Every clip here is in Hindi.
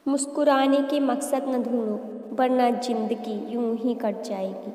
मुस्कुराने के मकसद न ढूंढो, वरना जिंदगी यूं ही कट जाएगी।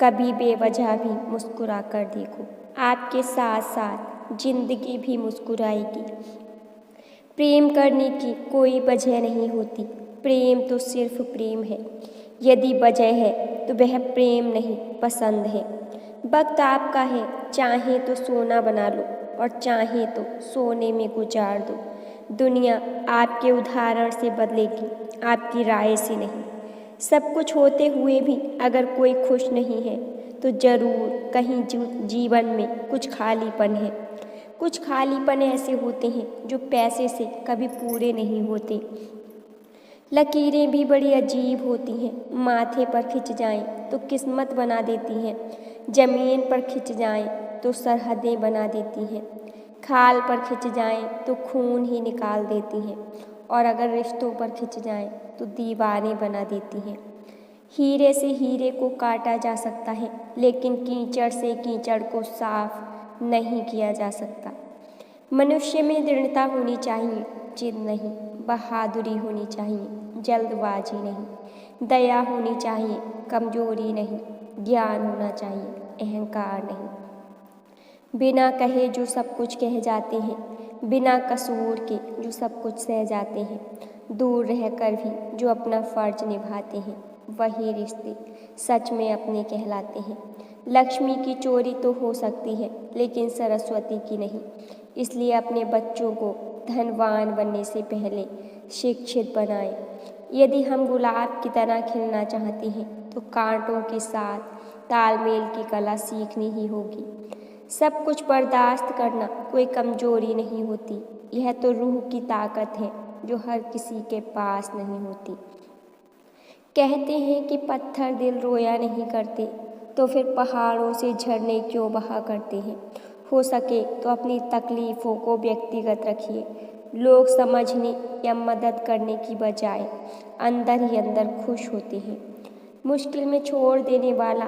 कभी बेवजह भी मुस्कुरा कर देखो, आपके साथ साथ जिंदगी भी मुस्कुराएगी। प्रेम करने की कोई वजह नहीं होती, प्रेम तो सिर्फ प्रेम है। यदि वजह है तो वह प्रेम नहीं, पसंद है। वक्त आपका है, चाहे तो सोना बना लो और चाहे तो सोने में गुजार दो। दुनिया आपके उदाहरण से बदलेगी, आपकी राय से नहीं। सब कुछ होते हुए भी अगर कोई खुश नहीं है तो ज़रूर कहीं जीवन में कुछ खालीपन है। कुछ खालीपन ऐसे होते हैं जो पैसे से कभी पूरे नहीं होते। लकीरें भी बड़ी अजीब होती हैं, माथे पर खिंच जाएं तो किस्मत बना देती हैं, ज़मीन पर खिंच जाएं तो सरहदें बना देती हैं, खाल पर खिंच जाएं तो खून ही निकाल देती हैं, और अगर रिश्तों पर खिंच जाएं तो दीवारें बना देती हैं। हीरे से हीरे को काटा जा सकता है, लेकिन कीचड़ से कीचड़ को साफ नहीं किया जा सकता। मनुष्य में दृढ़ता होनी चाहिए, जिद नहीं। बहादुरी होनी चाहिए, जल्दबाजी नहीं। दया होनी चाहिए, कमजोरी नहीं। ज्ञान होना चाहिए, अहंकार नहीं। बिना कहे जो सब कुछ कह जाते हैं, बिना कसूर के जो सब कुछ सह जाते हैं, दूर रहकर भी जो अपना फर्ज निभाते हैं, वही रिश्ते सच में अपने कहलाते हैं। लक्ष्मी की चोरी तो हो सकती है, लेकिन सरस्वती की नहीं। इसलिए अपने बच्चों को धनवान बनने से पहले शिक्षित बनाएं। यदि हम गुलाब की तरह खिलना चाहते हैं तो कांटों के साथ तालमेल की कला सीखनी ही होगी। सब कुछ बर्दाश्त करना कोई कमजोरी नहीं होती, यह तो रूह की ताकत है जो हर किसी के पास नहीं होती। कहते हैं कि पत्थर दिल रोया नहीं करते, तो फिर पहाड़ों से झरने क्यों बहा करते हैं। हो सके तो अपनी तकलीफ़ों को व्यक्तिगत रखिए। लोग समझने या मदद करने की बजाय अंदर ही अंदर खुश होते हैं। मुश्किल में छोड़ देने वाला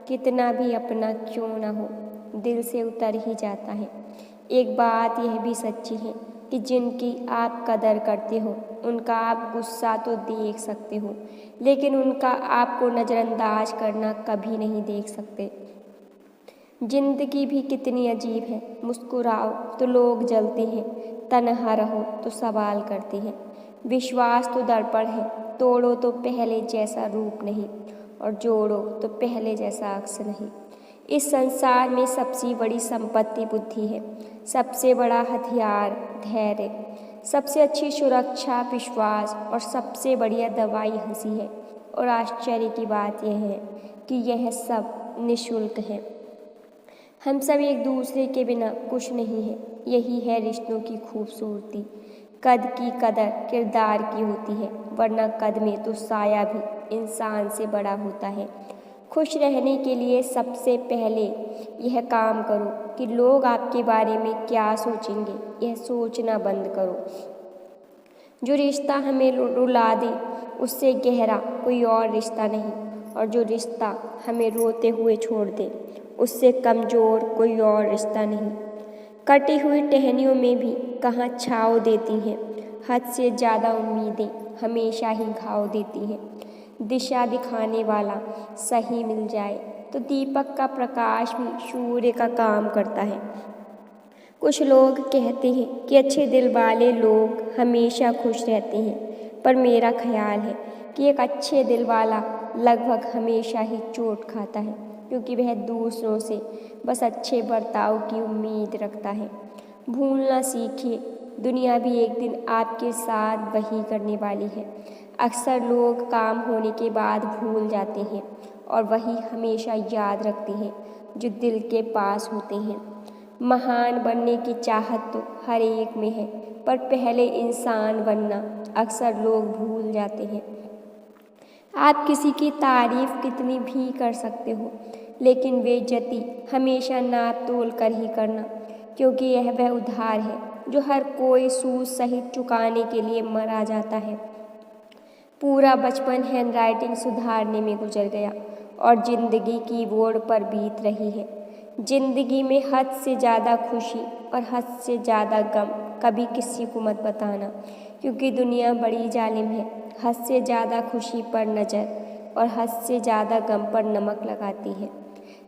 कितना भी अपना क्यों ना हो, दिल से उतर ही जाता है। एक बात यह भी सच्ची है कि जिनकी आप कदर करते हो उनका आप गुस्सा तो देख सकते हो, लेकिन उनका आपको नज़रअंदाज करना कभी नहीं देख सकते। जिंदगी भी कितनी अजीब है, मुस्कुराओ तो लोग जलते हैं, तन्हा रहो तो सवाल करते हैं। विश्वास तो दर्पण है, तोड़ो तो पहले जैसा रूप नहीं, और जोड़ो तो पहले जैसा अक्स नहीं। इस संसार में सबसे बड़ी संपत्ति बुद्धि है, सबसे बड़ा हथियार धैर्य, सबसे अच्छी सुरक्षा विश्वास, और सबसे बढ़िया दवाई हंसी है। और आश्चर्य की बात यह है कि यह सब निःशुल्क है। हम सब एक दूसरे के बिना कुछ नहीं है, यही है रिश्तों की खूबसूरती। कद की कदर किरदार की होती है, वरना कद में तो साया भी इंसान से बड़ा होता है। खुश रहने के लिए सबसे पहले यह काम करो कि लोग आपके बारे में क्या सोचेंगे, यह सोचना बंद करो। जो रिश्ता हमें रुला दे उससे गहरा कोई और रिश्ता नहीं, और जो रिश्ता हमें रोते हुए छोड़ दे उससे कमज़ोर कोई और रिश्ता नहीं। कटी हुई टहनियों में भी कहाँ छाँव देती हैं, हद से ज़्यादा उम्मीदें हमेशा ही घाव देती हैं। दिशा दिखाने वाला सही मिल जाए तो दीपक का प्रकाश भी सूर्य का काम करता है। कुछ लोग कहते हैं कि अच्छे दिल वाले लोग हमेशा खुश रहते हैं, पर मेरा ख्याल है कि एक अच्छे दिल वाला लगभग हमेशा ही चोट खाता है, क्योंकि वह दूसरों से बस अच्छे बर्ताव की उम्मीद रखता है। भूलना सीखिए, दुनिया भी एक दिन आपके साथ वही करने वाली है। अक्सर लोग काम होने के बाद भूल जाते हैं, और वही हमेशा याद रखते हैं जो दिल के पास होते हैं। महान बनने की चाहत तो हर एक में है, पर पहले इंसान बनना अक्सर लोग भूल जाते हैं। आप किसी की तारीफ कितनी भी कर सकते हो, लेकिन बेइज्जती हमेशा नाप तोल कर ही करना, क्योंकि यह वह उधार है जो हर कोई सूद सहित चुकाने के लिए मरा जाता है। पूरा बचपन हैंडराइटिंग सुधारने में गुजर गया और जिंदगी कीबोर्ड पर बीत रही है। जिंदगी में हद से ज़्यादा खुशी और हद से ज़्यादा गम कभी किसी को मत बताना। क्योंकि दुनिया बड़ी जालिम है, हद से ज़्यादा खुशी पर नज़र और हद से ज़्यादा गम पर नमक लगाती है।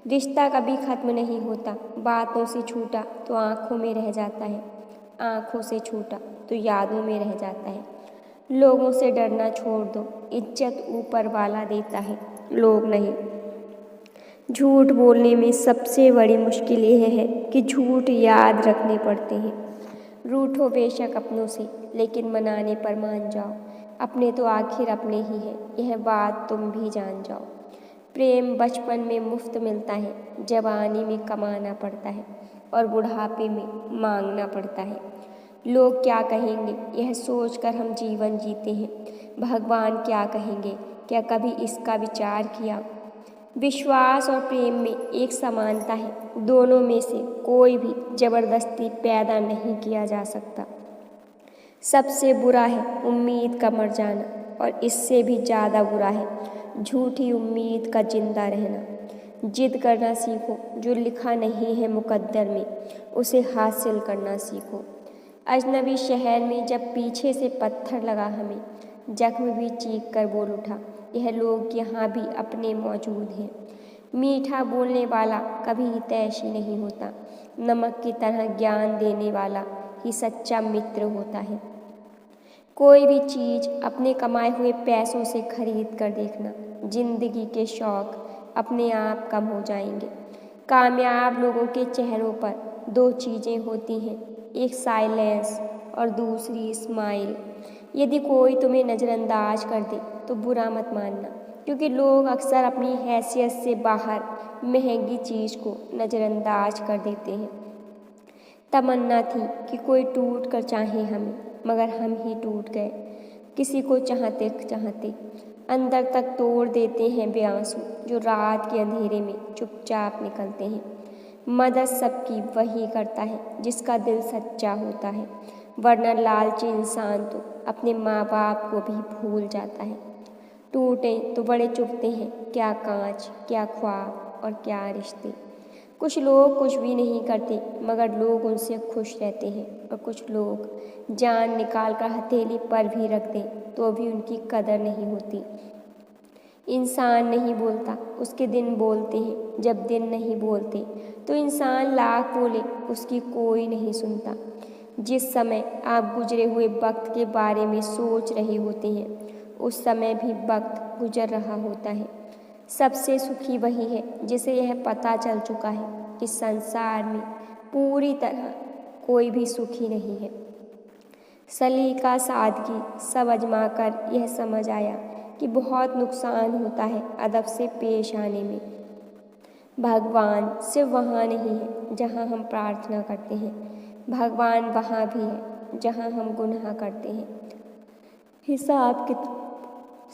रिश्ता कभी ख़त्म नहीं होता, बातों से छूटा तो आँखों में रह जाता है, आँखों से छूटा तो यादों में रह जाता है। लोगों से डरना छोड़ दो, इज्जत ऊपर वाला देता है, लोग नहीं। झूठ बोलने में सबसे बड़ी मुश्किल यह है कि झूठ याद रखने पड़ते हैं। रूठो बेशक अपनों से, लेकिन मनाने पर मान जाओ। अपने तो आखिर अपने ही हैं, यह बात तुम भी जान जाओ। प्रेम बचपन में मुफ्त मिलता है, जवानी में कमाना पड़ता है और बुढ़ापे में मांगना पड़ता है। लोग क्या कहेंगे यह सोचकर हम जीवन जीते हैं। भगवान क्या कहेंगे, क्या कभी इसका विचार किया? विश्वास और प्रेम में एक समानता है, दोनों में से कोई भी जबरदस्ती पैदा नहीं किया जा सकता। सबसे बुरा है उम्मीद का मर जाना, और इससे भी ज़्यादा बुरा है झूठी उम्मीद का जिंदा रहना। जिद करना सीखो, जो लिखा नहीं है मुकद्दर में उसे हासिल करना सीखो। अजनबी शहर में जब पीछे से पत्थर लगा हमें, जख्म भी चीख कर बोल उठा, यह लोग यहाँ भी अपने मौजूद हैं। मीठा बोलने वाला कभी हितैषी नहीं होता, नमक की तरह ज्ञान देने वाला ही सच्चा मित्र होता है। कोई भी चीज़ अपने कमाए हुए पैसों से खरीद कर देखना, जिंदगी के शौक अपने आप कम हो जाएंगे। कामयाब लोगों के चेहरों पर दो चीज़ें होती हैं, एक साइलेंस और दूसरी स्माइल। यदि कोई तुम्हें नज़रअंदाज कर दे तो बुरा मत मानना, क्योंकि लोग अक्सर अपनी हैसियत से बाहर महंगी चीज़ को नज़रअंदाज कर देते हैं। तमन्ना थी कि कोई टूट कर चाहे हमें, मगर हम ही टूट गए। किसी को चाहते चाहते अंदर तक तोड़ देते हैं बेआंसू, जो रात के अंधेरे में चुपचाप निकलते हैं। मदद सबकी वही करता है जिसका दिल सच्चा होता है, वरना लालची इंसान तो अपने माँ बाप को भी भूल जाता है। टूटे तो बड़े चुभते हैं, क्या कांच, क्या ख्वाब और क्या रिश्ते। कुछ लोग कुछ भी नहीं करते, मगर लोग उनसे खुश रहते हैं, और कुछ लोग जान निकाल कर हथेली पर भी रख दें तो भी उनकी कदर नहीं होती। इंसान नहीं बोलता, उसके दिन बोलते हैं। जब दिन नहीं बोलते तो इंसान लाख बोले, उसकी कोई नहीं सुनता। जिस समय आप गुजरे हुए वक्त के बारे में सोच रहे होते हैं, उस समय भी वक्त गुजर रहा होता है। सबसे सुखी वही है जिसे यह पता चल चुका है कि संसार में पूरी तरह कोई भी सुखी नहीं है। सलीका, सादगी सब आजमा कर यह समझ आया कि बहुत नुकसान होता है अदब से पेश आने में। भगवान सिर्फ वहाँ नहीं है जहाँ हम प्रार्थना करते हैं, भगवान वहाँ भी है जहाँ हम गुनाह करते हैं। हिसाब किताब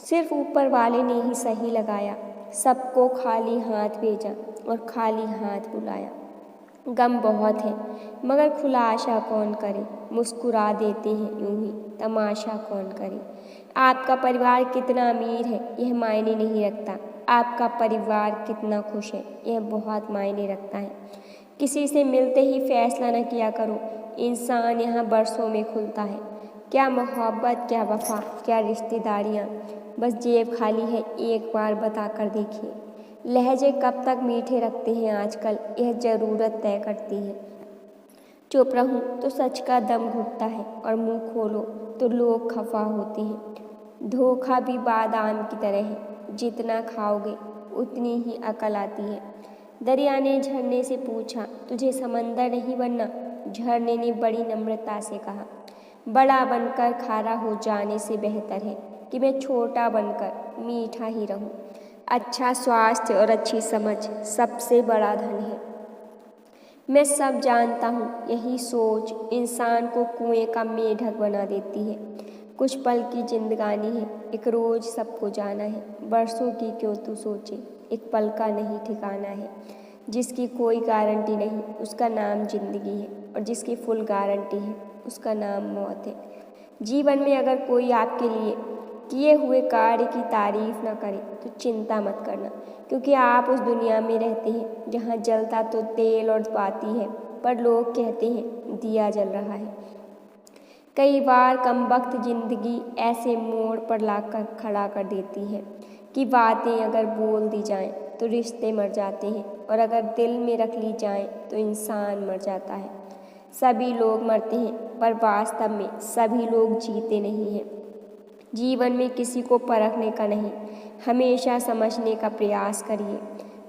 सिर्फ ऊपर वाले ने ही सही लगाया, सबको खाली हाथ भेजा और खाली हाथ बुलाया। गम बहुत है मगर खुलासा कौन करे, मुस्कुरा देते हैं यूं ही, तमाशा कौन करे। आपका परिवार कितना अमीर है यह मायने नहीं रखता, आपका परिवार कितना खुश है यह बहुत मायने रखता है। किसी से मिलते ही फैसला न किया करो, इंसान यहाँ बरसों में खुलता है। क्या मोहब्बत, क्या वफा, क्या रिश्तेदारियाँ, बस जेब खाली है एक बार बता कर देखिए। लहजे कब तक मीठे रखते हैं आजकल, यह ज़रूरत तय करती है। चुप रहूं तो सच का दम घुटता है और मुंह खोलो तो लोग खफा होते हैं। धोखा भी बादाम की तरह है, जितना खाओगे उतनी ही अकल आती है। दरिया ने झरने से पूछा, तुझे समंदर नहीं बनना? झरने ने बड़ी नम्रता से कहा, बड़ा बनकर खारा हो जाने से बेहतर है कि मैं छोटा बनकर मीठा ही रहूं। अच्छा स्वास्थ्य और अच्छी समझ सबसे बड़ा धन है। मैं सब जानता हूँ, यही सोच इंसान को कुएं का मेढक बना देती है। कुछ पल की जिंदगानी है, एक रोज सबको जाना है। बरसों की क्यों तू सोचे, एक पल का नहीं ठिकाना है। जिसकी कोई गारंटी नहीं उसका नाम जिंदगी है, और जिसकी फुल गारंटी है उसका नाम मौत है। जीवन में अगर कोई आपके लिए किए हुए कार्य की तारीफ ना करे तो चिंता मत करना, क्योंकि आप उस दुनिया में रहते हैं जहाँ जलता तो तेल और बाती है, पर लोग कहते हैं दिया जल रहा है। कई बार कमबख्त जिंदगी ऐसे मोड़ पर लाकर खड़ा कर देती है कि बातें अगर बोल दी जाएं तो रिश्ते मर जाते हैं और अगर दिल में रख ली जाएं तो इंसान मर जाता है। सभी लोग मरते हैं पर वास्तव में सभी लोग जीते नहीं हैं। जीवन में किसी को परखने का नहीं, हमेशा समझने का प्रयास करिए।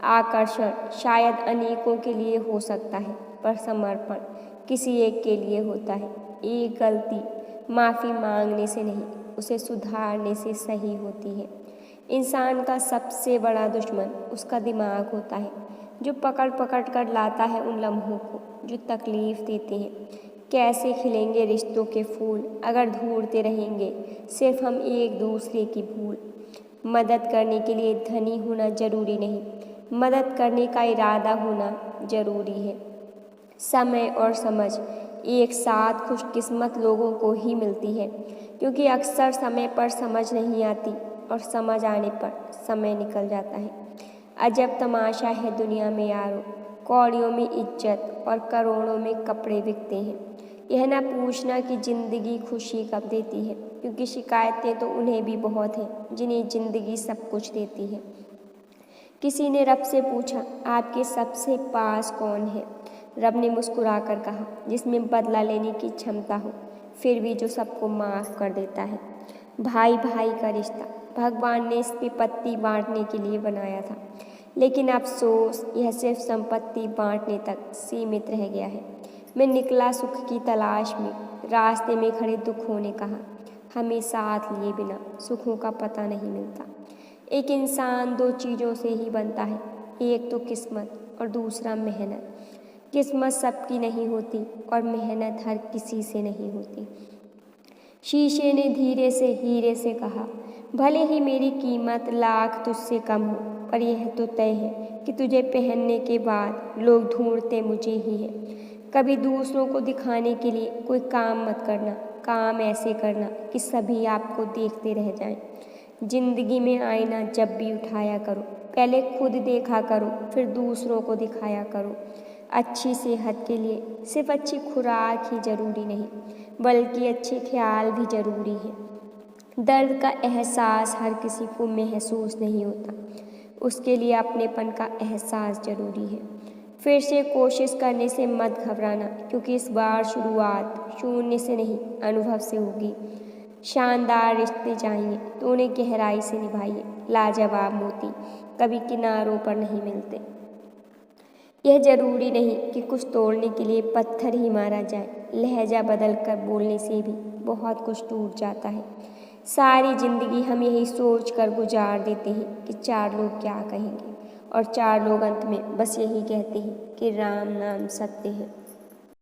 आकर्षण शायद अनेकों के लिए हो सकता है पर समर्पण किसी एक के लिए होता है। एक गलती माफ़ी मांगने से नहीं, उसे सुधारने से सही होती है। इंसान का सबसे बड़ा दुश्मन उसका दिमाग होता है, जो पकड़ पकड़ कर लाता है उन लम्हों को जो तकलीफ़ देते हैं। कैसे खिलेंगे रिश्तों के फूल अगर ढूंढते रहेंगे सिर्फ हम एक दूसरे की भूल। मदद करने के लिए धनी होना जरूरी नहीं, मदद करने का इरादा होना जरूरी है। समय और समझ एक साथ खुशकिस्मत लोगों को ही मिलती है, क्योंकि अक्सर समय पर समझ नहीं आती और समझ आने पर समय निकल जाता है। अजब तमाशा है दुनिया में यारो, कौड़ियों में इज्जत और करोड़ों में कपड़े बिकते हैं। यह ना पूछना कि ज़िंदगी खुशी कब देती है, क्योंकि शिकायतें तो उन्हें भी बहुत हैं जिन्हें ज़िंदगी सब कुछ देती है। किसी ने रब से पूछा, आपके सबसे पास कौन है? रब ने मुस्कुराकर कहा, जिसमें बदला लेने की क्षमता हो फिर भी जो सबको माफ़ कर देता है। भाई भाई का रिश्ता भगवान ने इस विपत्ति बांटने के लिए बनाया था, लेकिन अफसोस यह सिर्फ संपत्ति बांटने तक सीमित रह गया है। मैं निकला सुख की तलाश में, रास्ते में खड़े दुखों ने कहा, हमें साथ लिए बिना सुखों का पता नहीं मिलता। एक इंसान दो चीज़ों से ही बनता है, एक तो किस्मत और दूसरा मेहनत। किस्मत सबकी नहीं होती और मेहनत हर किसी से नहीं होती। शीशे ने धीरे से हीरे से कहा, भले ही मेरी कीमत लाख तुझसे कम हो, पर यह तो तय है कि तुझे पहनने के बाद लोग ढूंढते मुझे ही है। कभी दूसरों को दिखाने के लिए कोई काम मत करना, काम ऐसे करना कि सभी आपको देखते रह जाएं। जिंदगी में आईना जब भी उठाया करो, पहले खुद देखा करो फिर दूसरों को दिखाया करो। अच्छी सेहत के लिए सिर्फ अच्छी खुराक ही ज़रूरी नहीं, बल्कि अच्छे ख्याल भी ज़रूरी है। दर्द का एहसास हर किसी को महसूस नहीं होता, उसके लिए अपनेपन का एहसास ज़रूरी है। फिर से कोशिश करने से मत घबराना, क्योंकि इस बार शुरुआत शून्य से नहीं अनुभव से होगी। शानदार रिश्ते चाहिए तो उन्हें गहराई से निभाइए। लाजवाब मोती कभी किनारों पर नहीं मिलते। यह जरूरी नहीं कि कुछ तोड़ने के लिए पत्थर ही मारा जाए, लहजा बदल कर बोलने से भी बहुत कुछ टूट जाता है। सारी ज़िंदगी हम यही सोच कर गुजार देते हैं कि चार लोग क्या कहेंगे, और चार लोग अंत में बस यही कहते हैं कि राम नाम सत्य है।